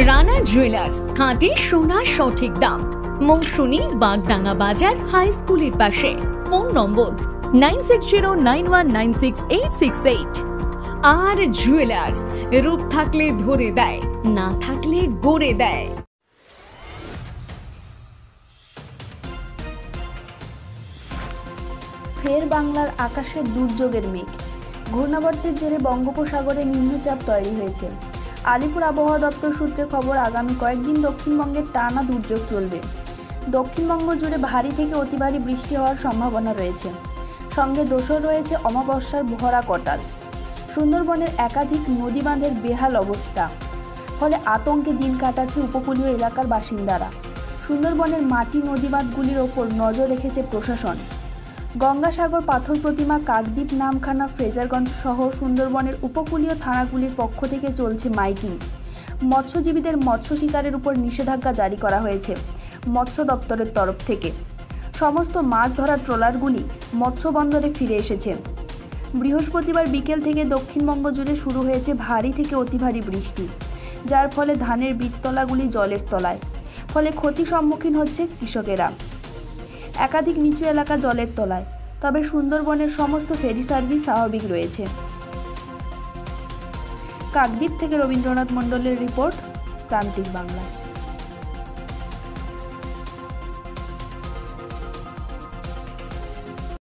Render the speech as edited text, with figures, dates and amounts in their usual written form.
Rana jewellers, খাঁটি সোনা সঠিক দাম। মৌসুমী, বাগডাঙ্গা বাজার, হাই স্কুলের পাশে। ফোন নম্বর 9609196868। আর জুয়েলার্স, রূপ থাকলে ধরে দেয়, না থাকলে গড়ে দেয়। ফের বাংলার আকাশে দুর্যোগের মেঘ। ঘূর্ণাবর্তের জেরে বঙ্গোপসাগরে নিম্নচাপ তৈরি হয়েছে। আলিপুর আবহাওয়া দপ্তর সূত্রে খবর, আগামী কয়েকদিন দক্ষিণবঙ্গের টানা দুর্যোগ চলবে। দক্ষিণবঙ্গ জুড়ে ভারী থেকে অতি ভারী বৃষ্টি হওয়ার সম্ভাবনা রয়েছে। সঙ্গে দোষর রয়েছে অমাবস্যার ভরা কটাল। সুন্দরবনের একাধিক নদী বাঁধের বেহাল অবস্থা, ফলে আতঙ্কে দিন কাটাচ্ছে উপকূলীয় এলাকার বাসিন্দারা। সুন্দরবনের মাটি নদী বাঁধগুলির ওপর নজর রেখেছে প্রশাসন। গঙ্গাসাগর, পাথর প্রতিমা, কাকদ্বীপ, নামখানা, ফ্রেজারগঞ্জ সহ সুন্দরবনের উপকূলীয় থানাগুলির পক্ষ থেকে চলছে মাইকিং। মৎস্যজীবীদের মৎস্য শিকারের উপর নিষেধাজ্ঞা জারি করা হয়েছে মৎস্য দপ্তরের তরফ থেকে। সমস্ত মাছ ধরার ট্রলারগুলি মৎস্য বন্দরে ফিরে এসেছে। বৃহস্পতিবার বিকেল থেকে দক্ষিণবঙ্গ জুড়ে শুরু হয়েছে ভারী থেকে অতি ভারী বৃষ্টি, যার ফলে ধানের বীজতলাগুলি জলের তলায়, ফলে ক্ষতির সম্মুখীন হচ্ছে কৃষকেরা। একাধিক নিচু এলাকা জলের তলায়, তবে সুন্দরবনের সমস্ত ফেরি সার্ভিস স্বাভাবিক রয়েছে। কাকদ্বীপ থেকে রবীন্দ্রনাথ মণ্ডলের রিপোর্ট, প্রান্তিক বাংলা।